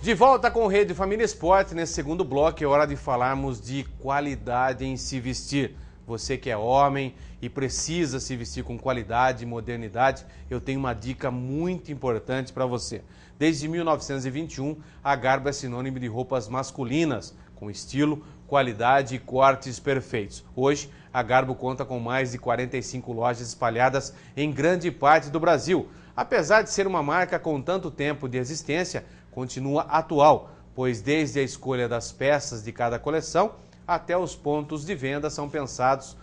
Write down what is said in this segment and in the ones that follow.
De volta com o Rede Família Esporte, nesse segundo bloco é hora de falarmos de qualidade em se vestir. Você que é homem e precisa se vestir com qualidade e modernidade, eu tenho uma dica muito importante para você. Desde 1921, a Garbo é sinônimo de roupas masculinas, com estilo, qualidade e cortes perfeitos. Hoje, a Garbo conta com mais de 45 lojas espalhadas em grande parte do Brasil. Apesar de ser uma marca com tanto tempo de existência, continua atual, pois desde a escolha das peças de cada coleção até os pontos de venda são pensados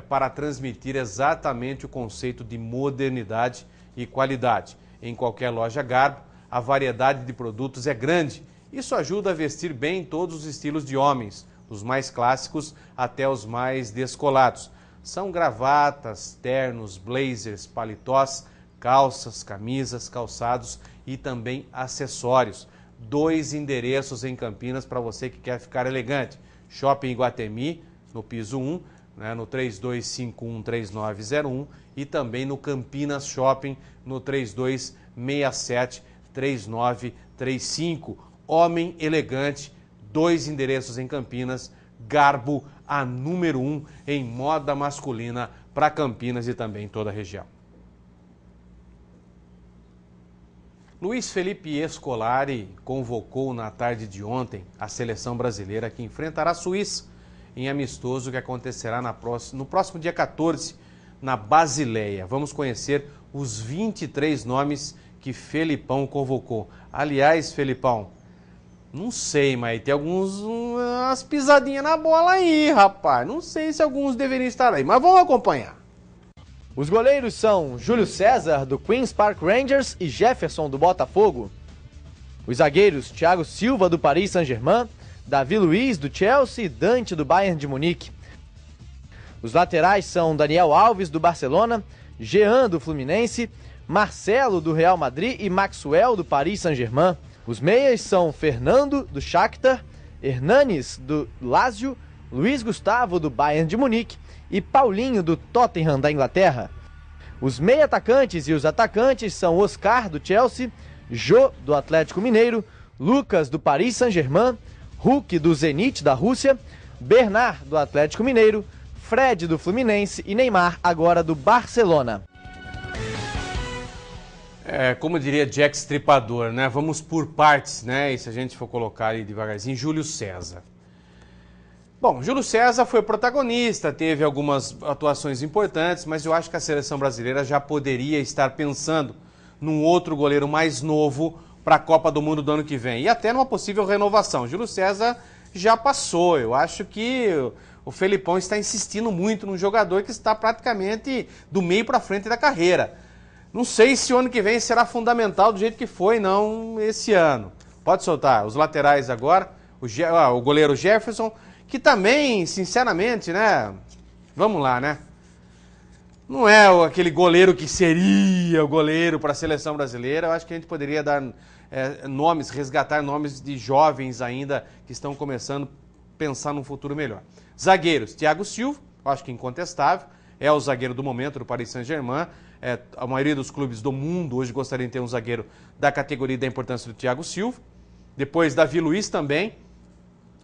para transmitir exatamente o conceito de modernidade e qualidade. Em qualquer loja Garbo, a variedade de produtos é grande. Isso ajuda a vestir bem todos os estilos de homens, dos mais clássicos até os mais descolados. São gravatas, ternos, blazers, paletós, calças, camisas, calçados e também acessórios. 2 endereços em Campinas para você que quer ficar elegante. Shopping Iguatemi, no piso 1, no 32513901 e também no Campinas Shopping, no 32673935. Homem elegante, 2 endereços em Campinas, Garbo, a número 1 em moda masculina para Campinas e também toda a região. Luiz Felipe Scolari convocou na tarde de ontem a seleção brasileira que enfrentará a Suíça em amistoso que acontecerá no próximo dia 14 na Basileia. Vamos conhecer os 23 nomes que Felipão convocou. Aliás, Felipão, não sei, mas tem umas pisadinhas na bola aí, rapaz. Não sei se alguns deveriam estar aí, mas vamos acompanhar. Os goleiros são Júlio César, do Queen's Park Rangers, e Jefferson, do Botafogo. Os zagueiros, Thiago Silva, do Paris Saint-Germain, Davi Luiz, do Chelsea e Dante, do Bayern de Munique. Os laterais são Daniel Alves, do Barcelona, Jean, do Fluminense, Marcelo, do Real Madrid e Maxwell, do Paris Saint-Germain. Os meias são Fernando, do Shakhtar, Hernanes, do Lazio, Luiz Gustavo, do Bayern de Munique e Paulinho, do Tottenham, da Inglaterra. Os meia-atacantes e os atacantes são Oscar, do Chelsea, Jô, do Atlético Mineiro, Lucas, do Paris Saint-Germain, Hulk, do Zenit, da Rússia, Bernard, do Atlético Mineiro, Fred, do Fluminense e Neymar, agora do Barcelona. Como diria Jack Stripador, né? Vamos por partes, né? E se a gente for colocar aí devagarzinho, Júlio César. Bom, Júlio César foi protagonista, teve algumas atuações importantes, mas eu acho que a seleção brasileira já poderia estar pensando num outro goleiro mais novo para a Copa do Mundo do ano que vem. E até numa possível renovação. Júlio César já passou. Eu acho que o Felipão está insistindo muito num jogador que está praticamente do meio para frente da carreira. Não sei se o ano que vem será fundamental do jeito que foi, não, esse ano. Pode soltar. Os laterais agora, o goleiro Jefferson, que também, sinceramente, né, vamos lá, né, não é aquele goleiro que seria o goleiro para a seleção brasileira. Eu acho que a gente poderia dar nomes, resgatar nomes de jovens ainda que estão começando a pensar num futuro melhor. Zagueiros, Thiago Silva, acho que incontestável, é o zagueiro do momento do Paris Saint-Germain. A maioria dos clubes do mundo hoje gostariam de ter um zagueiro da categoria e da importância do Thiago Silva. Depois, Davi Luiz também.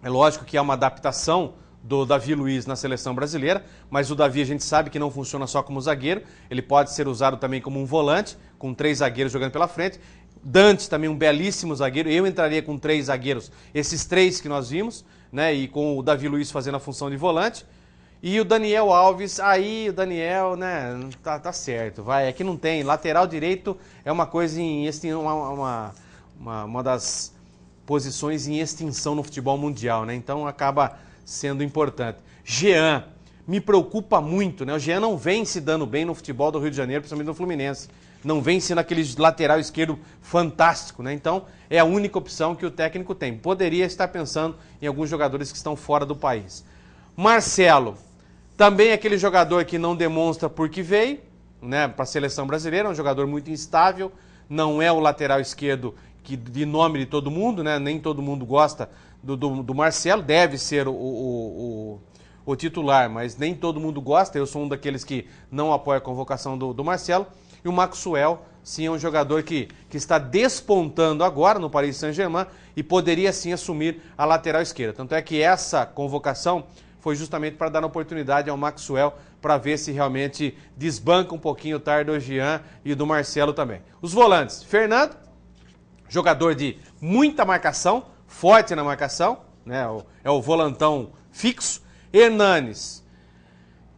É lógico que há uma adaptação do Davi Luiz na seleção brasileira, mas o Davi a gente sabe que não funciona só como zagueiro, ele pode ser usado também como um volante, com 3 zagueiros jogando pela frente. Dante também um belíssimo zagueiro, eu entraria com 3 zagueiros, esses 3 que nós vimos, né, e com o Davi Luiz fazendo a função de volante. E o Daniel Alves, aí o Daniel, né, tá certo, vai, é que não tem, lateral direito é uma coisa uma das posições em extinção no futebol mundial, né? Então acaba sendo importante. Jean, me preocupa muito, né? O Jean não vem se dando bem no futebol do Rio de Janeiro, principalmente no Fluminense. Não vem sendo aquele lateral esquerdo fantástico, né? Então é a única opção que o técnico tem. Poderia estar pensando em alguns jogadores que estão fora do país. Marcelo, também aquele jogador que não demonstra por que veio, né, para a seleção brasileira, é um jogador muito instável, não é o lateral esquerdo de nome de todo mundo, né? Nem todo mundo gosta do Marcelo, deve ser o titular, mas nem todo mundo gosta. Eu sou um daqueles que não apoia a convocação do Marcelo. E o Maxwell sim é um jogador que está despontando agora no Paris Saint-Germain e poderia sim assumir a lateral esquerda. Tanto é que essa convocação foi justamente para dar oportunidade ao Maxwell para ver se realmente desbanca um pouquinho o Tardogian e do Marcelo também. Os volantes, Fernando, jogador de muita marcação, forte na marcação, né? É o volantão fixo. Hernanes,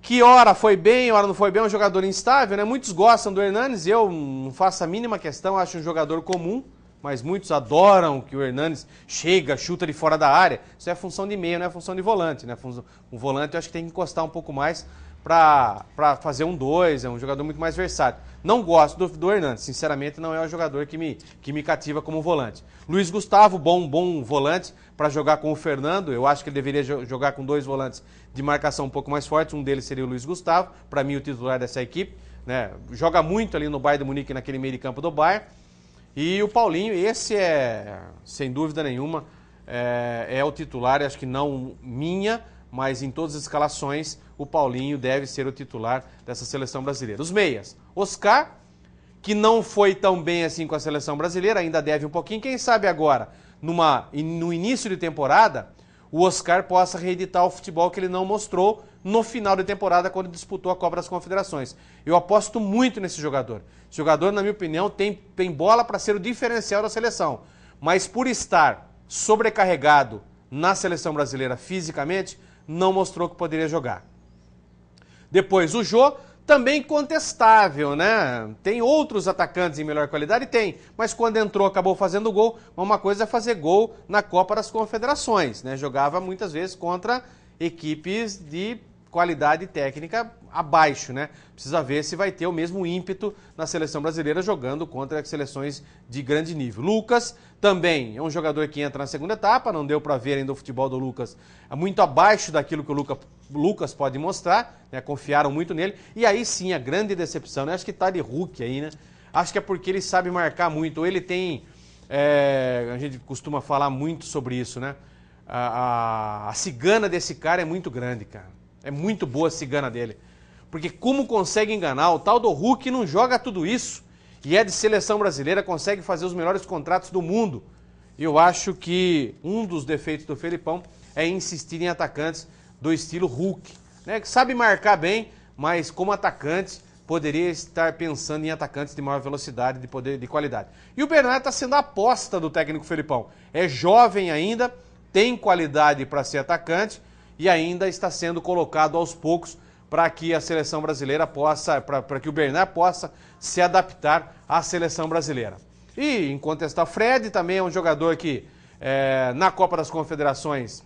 que hora foi bem, hora não foi bem, é um jogador instável, né? Muitos gostam do Hernanes, eu não faço a mínima questão, acho um jogador comum, mas muitos adoram que o Hernanes chega, chuta de fora da área. Isso é função de meia, não é função de volante, né? Um volante eu acho que tem que encostar um pouco mais para fazer um 2, é um jogador muito mais versátil. Não gosto do Hernanes, sinceramente não é um jogador que me cativa como volante. Luiz Gustavo, bom volante para jogar com o Fernando, eu acho que ele deveria jogar com 2 volantes de marcação um pouco mais fortes, um deles seria o Luiz Gustavo, para mim o titular dessa equipe, né? Joga muito ali no Bayern de Munique, naquele meio de campo do Bayern. E o Paulinho, esse é, sem dúvida nenhuma, é o titular, acho que não minha, mas em todas as escalações o Paulinho deve ser o titular dessa seleção brasileira. Os meias, Oscar, que não foi tão bem assim com a seleção brasileira, ainda deve um pouquinho, quem sabe agora, no início de temporada, o Oscar possa reeditar o futebol que ele não mostrou no final de temporada, quando disputou a Copa das Confederações. Eu aposto muito nesse jogador. Esse jogador, na minha opinião, tem bola para ser o diferencial da seleção, mas por estar sobrecarregado na seleção brasileira fisicamente, não mostrou que poderia jogar. Depois o Jô, também contestável, né? Tem outros atacantes em melhor qualidade? Tem, mas quando entrou acabou fazendo gol. Uma coisa é fazer gol na Copa das Confederações, né? Jogava muitas vezes contra equipes de qualidade técnica abaixo, né? Precisa ver se vai ter o mesmo ímpeto na seleção brasileira jogando contra seleções de grande nível. Lucas também é um jogador que entra na segunda etapa, não deu para ver ainda o futebol do Lucas, é muito abaixo daquilo que o Lucas pode mostrar, né? Confiaram muito nele, e aí sim a grande decepção, né? Acho que tá de Hulk aí, né? Acho que é porque ele sabe marcar muito, ou ele tem, a gente costuma falar muito sobre isso, né? A cigana desse cara é muito grande, cara. É muito boa a cigana dele. Porque como consegue enganar, o tal do Hulk não joga tudo isso e é de seleção brasileira, consegue fazer os melhores contratos do mundo. Eu acho que um dos defeitos do Felipão é insistir em atacantes do estilo Hulk, né? Que sabe marcar bem, mas como atacante poderia estar pensando em atacantes de maior velocidade, de qualidade. E o Bernardo está sendo a aposta do técnico Felipão. É jovem ainda, tem qualidade para ser atacante e ainda está sendo colocado aos poucos para que a seleção brasileira possa, para que o Bernard possa se adaptar à seleção brasileira. E, enquanto está Fred, também é um jogador que na Copa das Confederações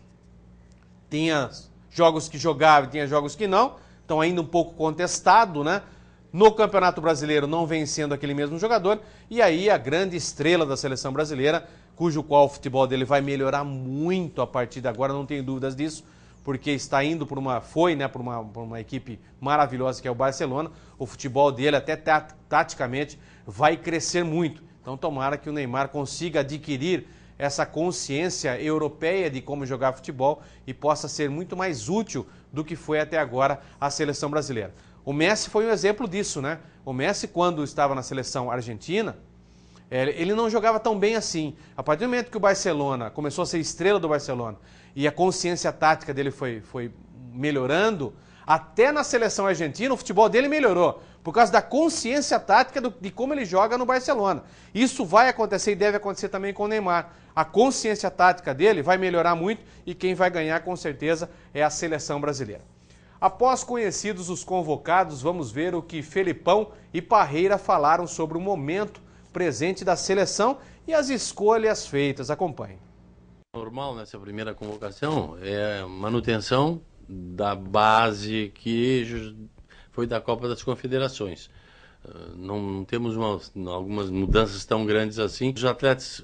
tinha jogos que jogava e tinha jogos que não, então ainda um pouco contestado, né? No Campeonato Brasileiro não vem sendo aquele mesmo jogador, e aí a grande estrela da seleção brasileira, cujo qual o futebol dele vai melhorar muito a partir de agora, não tenho dúvidas disso, porque está indo por uma equipe maravilhosa que é o Barcelona. O futebol dele, até taticamente, vai crescer muito. Então tomara que o Neymar consiga adquirir essa consciência europeia de como jogar futebol e possa ser muito mais útil do que foi até agora a seleção brasileira. O Messi foi um exemplo disso, né? O Messi, quando estava na seleção argentina, ele não jogava tão bem assim. A partir do momento que o Barcelona começou a ser estrela do Barcelona e a consciência tática dele foi melhorando, até na seleção argentina o futebol dele melhorou, por causa da consciência tática de como ele joga no Barcelona. Isso vai acontecer e deve acontecer também com o Neymar. A consciência tática dele vai melhorar muito e quem vai ganhar com certeza é a seleção brasileira. Após conhecidos os convocados, vamos ver o que Felipão e Parreira falaram sobre o momento presente da seleção e as escolhas feitas. Acompanhe. Normal nessa primeira convocação é manutenção da base que foi da Copa das Confederações. Não temos algumas mudanças tão grandes assim. Os atletas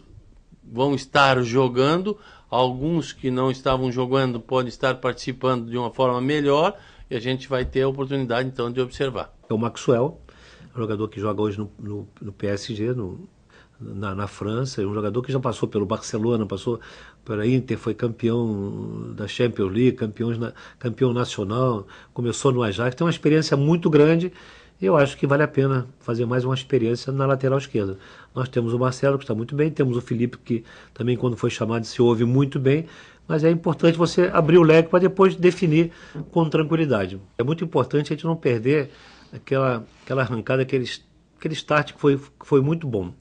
vão estar jogando, alguns que não estavam jogando podem estar participando de uma forma melhor e a gente vai ter a oportunidade então de observar. É o Maxwell, jogador que joga hoje no PSG, na França, é um jogador que já passou pelo Barcelona, passou pela Inter, foi campeão da Champions League, campeão nacional, começou no Ajax, tem uma experiência muito grande Eu acho que vale a pena fazer mais uma experiência na lateral esquerda. Nós temos o Marcelo, que está muito bem, temos o Felipe, que também quando foi chamado se ouve muito bem, mas é importante você abrir o leque para depois definir com tranquilidade. É muito importante a gente não perder aquela arrancada, aquele start que foi muito bom.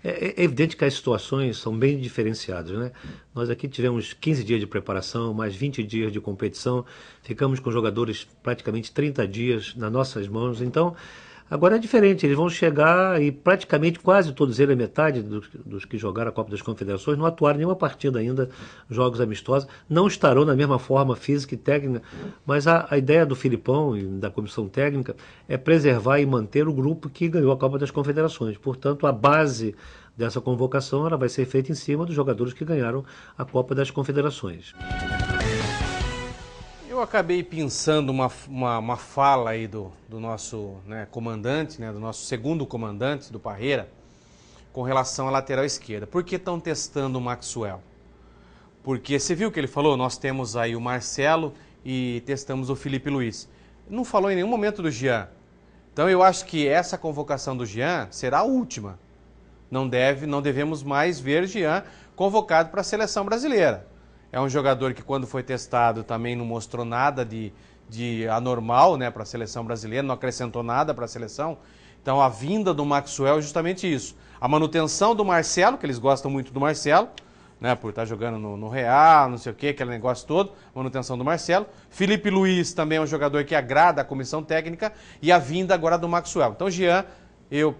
É evidente que as situações são bem diferenciadas, né? Nós aqui tivemos 15 dias de preparação, mais 20 dias de competição, ficamos com jogadores praticamente 30 dias nas nossas mãos, então agora é diferente, eles vão chegar e praticamente quase todos eles, a metade dos que jogaram a Copa das Confederações, não atuaram em nenhuma partida ainda, jogos amistosos, não estarão na mesma forma física e técnica, mas a ideia do Filipão e da comissão técnica é preservar e manter o grupo que ganhou a Copa das Confederações. Portanto, a base dessa convocação ela vai ser feita em cima dos jogadores que ganharam a Copa das Confederações. Eu acabei pensando uma fala aí do nosso, né, comandante, né, do nosso segundo comandante, do Parreira, com relação à lateral esquerda. Por que estão testando o Maxwell? Porque você viu o que ele falou? Nós temos aí o Marcelo e testamos o Felipe Luiz. Não falou em nenhum momento do Jean. Então eu acho que essa convocação do Jean será a última. Não devemos mais ver Jean convocado para a seleção brasileira. É um jogador que quando foi testado também não mostrou nada de anormal, né, para a seleção brasileira, não acrescentou nada para a seleção. Então a vinda do Maxwell é justamente isso. A manutenção do Marcelo, que eles gostam muito do Marcelo, né, por estar jogando no Real, não sei o que, aquele negócio todo, manutenção do Marcelo. Felipe Luiz também é um jogador que agrada a comissão técnica e a vinda agora do Maxwell. Então Jean,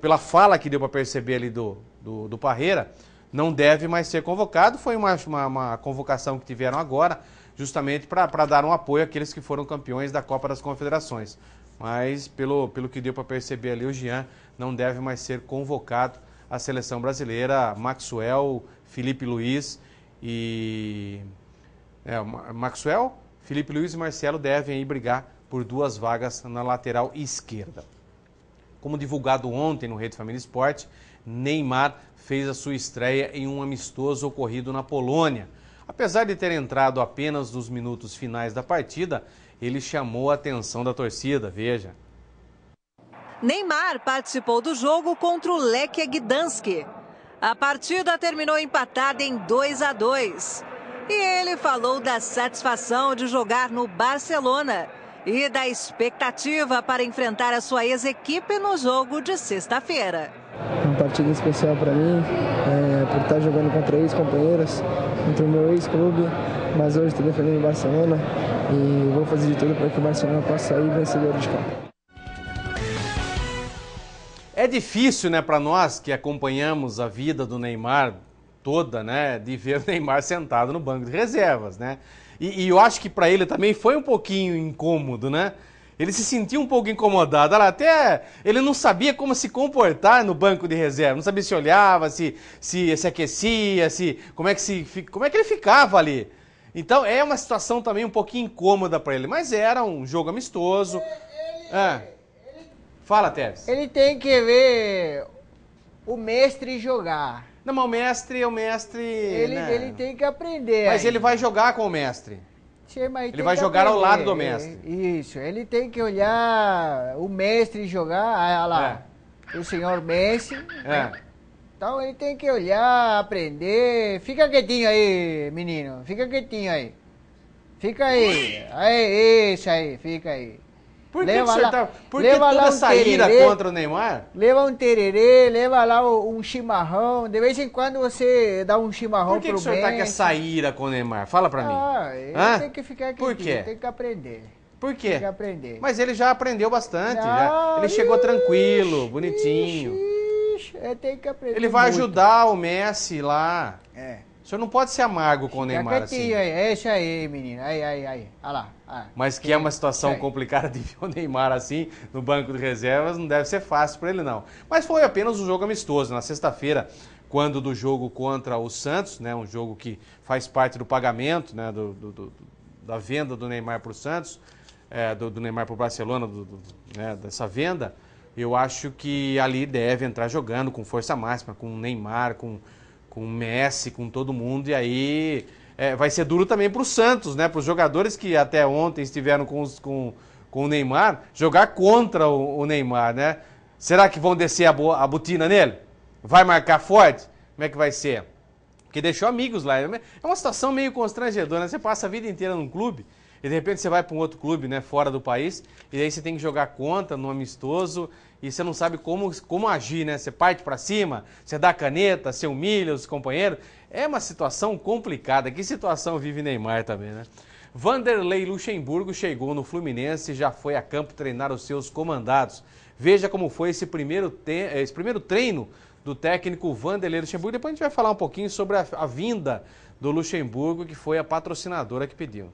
pela fala que deu para perceber ali do Parreira, não deve mais ser convocado. Foi uma convocação que tiveram agora, justamente para dar um apoio àqueles que foram campeões da Copa das Confederações. Mas, pelo que deu para perceber ali, o Jean não deve mais ser convocado à seleção brasileira. Maxwell, Felipe Luiz Maxwell, Felipe Luiz e Marcelo devem aí brigar por 2 vagas na lateral esquerda. Como divulgado ontem no Rede Família Esporte, Neymar fez a sua estreia em um amistoso ocorrido na Polônia. Apesar de ter entrado apenas nos minutos finais da partida, ele chamou a atenção da torcida, veja. Neymar participou do jogo contra o Lech Gdansk. A partida terminou empatada em 2-2. E ele falou da satisfação de jogar no Barcelona e da expectativa para enfrentar a sua ex-equipe no jogo de sexta-feira. Uma partida especial para mim, por estar jogando contra ex-companheiros, contra o meu ex-clube, mas hoje estou defendendo o Barcelona e vou fazer de tudo para que o Barcelona possa sair vencedor de campo. É difícil, né, para nós que acompanhamos a vida do Neymar toda, né, de ver o Neymar sentado no banco de reservas, né? E eu acho que para ele também foi um pouquinho incômodo, né? Ele se sentiu um pouco incomodado. Até ele não sabia como se comportar no banco de reserva. Não sabia se olhava, se aquecia, como é que ele ficava ali. Então é uma situação também um pouquinho incômoda para ele. Mas era um jogo amistoso. Fala, Teres. Ele tem que ver o mestre jogar. Não, mas o mestre... Ele tem que aprender. Mas ele vai jogar com o mestre. Ele vai jogar ao lado do mestre. Isso, ele tem que olhar o mestre jogar, olha lá, o senhor Messi. Então ele tem que olhar, aprender. Fica quietinho aí, menino, fica quietinho aí. Fica aí, isso aí, fica aí. Por que toda essa ira contra o Neymar? Leva um tererê, leva lá um chimarrão. De vez em quando você dá um chimarrão pro Messi. Por que o senhor tá com essa ira com o Neymar? Fala pra mim. Ele tem que ficar aqui. Por quê? Tem que aprender. Por quê? Tem que aprender. Mas ele já aprendeu bastante. Ele chegou tranquilo, bonitinho. Tem que aprender. Ele vai ajudar o Messi lá. O senhor não pode ser amargo com o Neymar assim. É isso aí, menino. Aí. Olha lá. Mas que é uma situação complicada de ver o Neymar assim no banco de reservas, não deve ser fácil para ele não. Mas foi apenas um jogo amistoso. Na sexta-feira, quando do jogo contra o Santos, né, um jogo que faz parte do pagamento, né, da venda do Neymar para o Santos, do Neymar para o Barcelona, dessa venda, eu acho que ali deve entrar jogando com força máxima, com o Neymar, com o Messi, com todo mundo, e aí vai ser duro também para o Santos, né? Para os jogadores que até ontem estiveram com com o Neymar, jogar contra o Neymar, né? Será que vão descer a botina nele? Vai marcar forte? Como é que vai ser? Porque deixou amigos lá. É uma situação meio constrangedora, né? Você passa a vida inteira num clube e de repente você vai para um outro clube, né, fora do país, e aí você tem que jogar contra no amistoso e você não sabe como agir, né? Você parte para cima, você dá caneta, você humilha os companheiros. É uma situação complicada. Que situação vive Neymar também, né? Vanderlei Luxemburgo chegou no Fluminense e já foi a campo treinar os seus comandados. Veja como foi esse primeiro treino do técnico Vanderlei Luxemburgo. Depois a gente vai falar um pouquinho sobre a vinda do Luxemburgo, que foi a patrocinadora que pediu.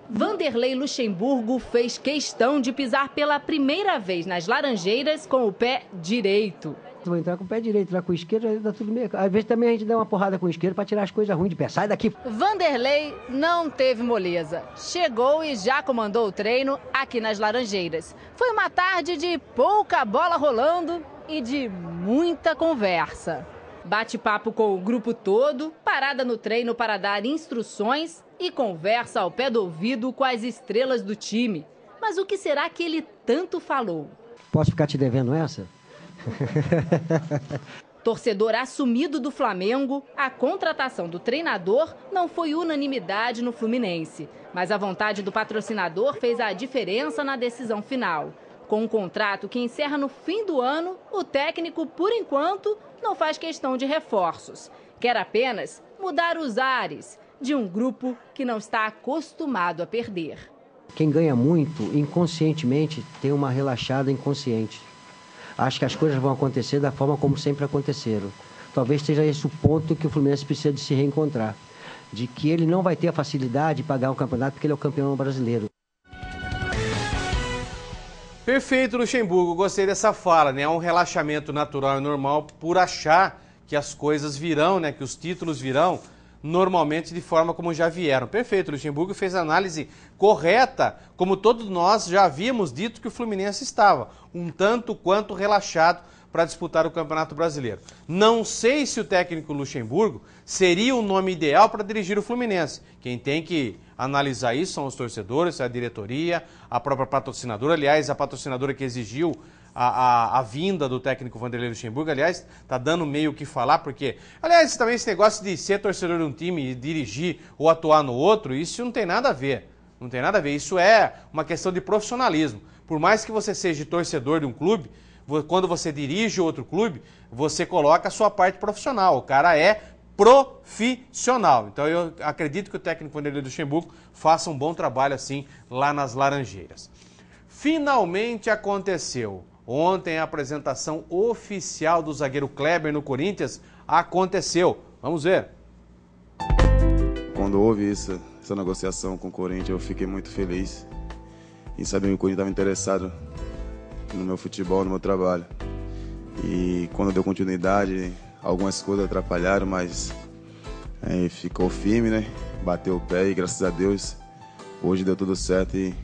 Vanderlei Luxemburgo fez questão de pisar pela primeira vez nas Laranjeiras com o pé direito. Vou entrar com o pé direito, lá com o esquerdo, dá tudo meio. Às vezes também a gente dá uma porrada com o esquerdo para tirar as coisas ruins de pé. Sai daqui! Vanderlei não teve moleza. Chegou e já comandou o treino aqui nas Laranjeiras. Foi uma tarde de pouca bola rolando e de muita conversa. Bate-papo com o grupo todo, parada no treino para dar instruções e conversa ao pé do ouvido com as estrelas do time. Mas o que será que ele tanto falou? Posso ficar te devendo essa? Torcedor assumido do Flamengo, a contratação do treinador não foi unanimidade no Fluminense. Mas a vontade do patrocinador fez a diferença na decisão final. Com um contrato que encerra no fim do ano, o técnico, por enquanto, não faz questão de reforços. Quer apenas mudar os ares de um grupo que não está acostumado a perder. Quem ganha muito, inconscientemente, tem uma relaxada inconsciente. Acho que as coisas vão acontecer da forma como sempre aconteceram. Talvez seja esse o ponto que o Fluminense precisa de se reencontrar. De que ele não vai ter a facilidade de pagar o campeonato porque ele é o campeão brasileiro. Perfeito, Luxemburgo. Gostei dessa fala, né? É um relaxamento natural e normal por achar que as coisas virão, né? Que os títulos virão normalmente de forma como já vieram. Perfeito, Luxemburgo fez a análise correta, como todos nós já havíamos dito que o Fluminense estava, um tanto quanto relaxado para disputar o Campeonato Brasileiro. Não sei se o técnico Luxemburgo seria o nome ideal para dirigir o Fluminense. Quem tem que analisar isso são os torcedores, a diretoria, a própria patrocinadora. Aliás, a patrocinadora que exigiu a vinda do técnico Vanderlei Luxemburgo, aliás, está dando meio o que falar, porque, aliás, também esse negócio de ser torcedor de um time e dirigir ou atuar no outro, isso não tem nada a ver. Não tem nada a ver. Isso é uma questão de profissionalismo. Por mais que você seja torcedor de um clube, quando você dirige outro clube, você coloca a sua parte profissional. O cara é profissional. Então eu acredito que o técnico Vanderlei Luxemburgo faça um bom trabalho assim lá nas Laranjeiras. Finalmente aconteceu. Ontem a apresentação oficial do zagueiro Kleber no Corinthians aconteceu. Vamos ver. Quando houve essa negociação com o Corinthians, eu fiquei muito feliz em saber que o Corinthians estava interessado no meu futebol, no meu trabalho. E quando deu continuidade, algumas coisas atrapalharam, mas ficou firme, né? Bateu o pé e graças a Deus hoje deu tudo certo e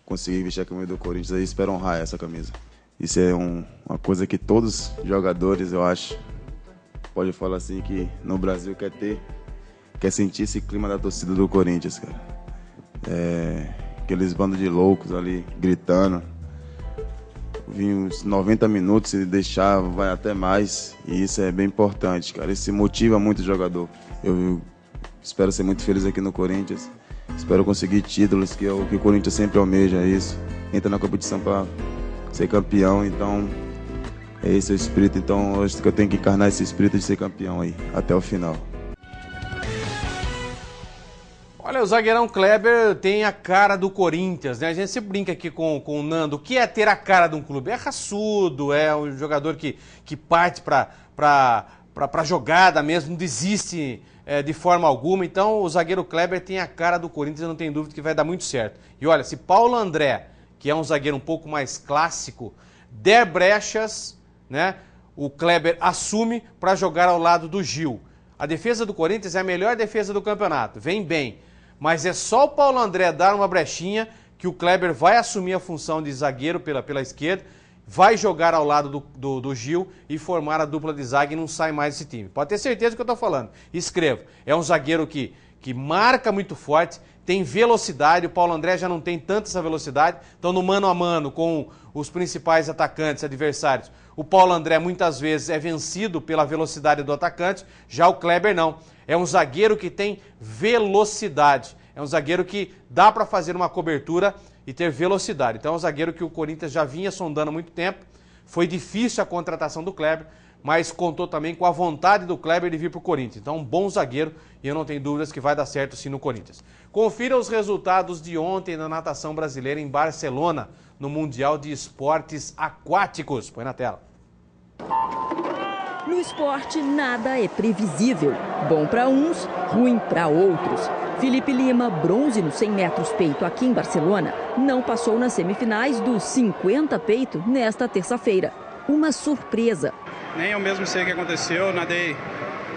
consegui vestir a camisa do Corinthians e espero honrar essa camisa. Isso é uma coisa que todos os jogadores, eu acho, pode falar assim, que no Brasil quer sentir esse clima da torcida do Corinthians, cara. Aqueles bandos de loucos ali gritando. Vim uns 90 minutos, se deixar, vai até mais. E isso é bem importante, cara. Isso motiva muito o jogador. Eu espero ser muito feliz aqui no Corinthians. Espero conseguir títulos, que é o que o Corinthians sempre almeja, é isso. Entra na competição para ser campeão, então é esse o espírito. Então eu acho que eu tenho que encarnar esse espírito de ser campeão aí, até o final. Olha, o zagueirão Kleber tem a cara do Corinthians, né? A gente sempre brinca aqui com o Nando. O que é ter a cara de um clube? É raçudo, é um jogador que parte para jogada mesmo, não desiste de forma alguma. Então o zagueiro Kleber tem a cara do Corinthians, eu não tenho dúvida que vai dar muito certo. E olha, se Paulo André, que é um zagueiro um pouco mais clássico, der brechas, né? O Kleber assume para jogar ao lado do Gil. A defesa do Corinthians é a melhor defesa do campeonato, vem bem. Mas é só o Paulo André dar uma brechinha que o Kleber vai assumir a função de zagueiro pela esquerda, vai jogar ao lado do Gil e formar a dupla de zaga e não sai mais desse time. Pode ter certeza do que eu estou falando. Escreva. É um zagueiro que marca muito forte, tem velocidade, o Paulo André já não tem tanta essa velocidade, então no mano a mano com os principais atacantes adversários, o Paulo André muitas vezes é vencido pela velocidade do atacante, já o Kleber não. É um zagueiro que tem velocidade, é um zagueiro que dá para fazer uma cobertura e ter velocidade. Então é um zagueiro que o Corinthians já vinha sondando há muito tempo, foi difícil a contratação do Kleber, mas contou também com a vontade do Kleber de vir para o Corinthians. Então, um bom zagueiro e eu não tenho dúvidas que vai dar certo sim no Corinthians. Confira os resultados de ontem na natação brasileira em Barcelona, no Mundial de Esportes Aquáticos. Põe na tela. No esporte, nada é previsível. Bom para uns, ruim para outros. Felipe Lima, bronze no 100 metros peito aqui em Barcelona, não passou nas semifinais do 50 peito nesta terça-feira. Uma surpresa. Nem eu mesmo sei o que aconteceu, nadei,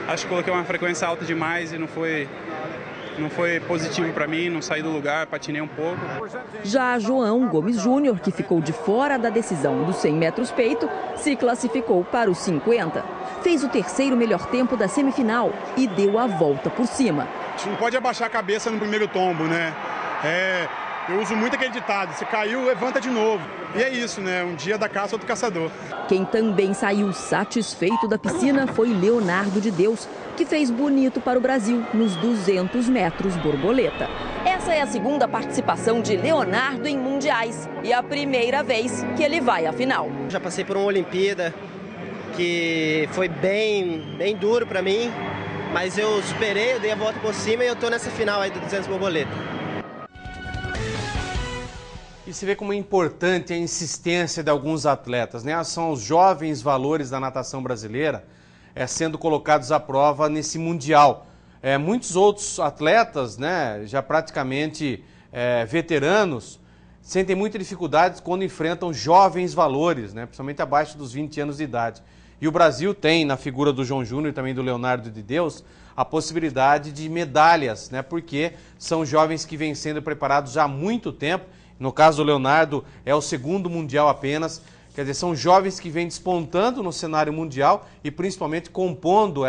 acho que coloquei uma frequência alta demais e não foi positivo para mim, não saí do lugar, patinei um pouco. Já João Gomes Júnior, que ficou de fora da decisão dos 100 metros peito, se classificou para os 50. Fez o terceiro melhor tempo da semifinal e deu a volta por cima. A gente não pode abaixar a cabeça no primeiro tombo, né? Eu uso muito aquele ditado, se caiu, levanta de novo. E é isso, né? Um dia da caça, outro caçador. Quem também saiu satisfeito da piscina foi Leonardo de Deus, que fez bonito para o Brasil nos 200 metros borboleta. Essa é a segunda participação de Leonardo em mundiais e a primeira vez que ele vai à final. Já passei por uma Olimpíada que foi bem duro para mim, mas eu superei, eu dei a volta por cima e eu tô nessa final aí do 200 borboleta. E se vê como é importante a insistência de alguns atletas, né? São os jovens valores da natação brasileira sendo colocados à prova nesse Mundial. Muitos outros atletas, né, já praticamente veteranos, sentem muita dificuldade quando enfrentam jovens valores, né, principalmente abaixo dos 20 anos de idade. E o Brasil tem, na figura do João Júnior e também do Leonardo de Deus, a possibilidade de medalhas, né, porque são jovens que vêm sendo preparados já há muito tempo. No caso do Leonardo, é o segundo Mundial apenas. Quer dizer, são jovens que vêm despontando no cenário mundial e principalmente compondo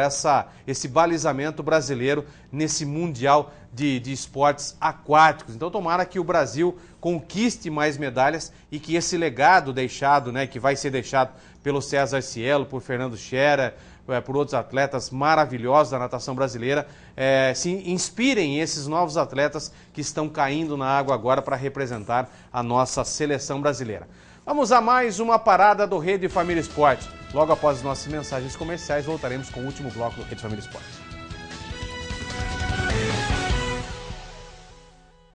esse balizamento brasileiro nesse Mundial de esportes aquáticos. Então, tomara que o Brasil conquiste mais medalhas e que esse legado deixado, né, que vai ser deixado pelo César Cielo, por Fernando Scherer, por outros atletas maravilhosos da natação brasileira, se inspirem esses novos atletas que estão caindo na água agora para representar a nossa seleção brasileira. Vamos a mais uma parada do Rede Família Esporte. Logo após as nossas mensagens comerciais, voltaremos com o último bloco do Rede Família Esporte.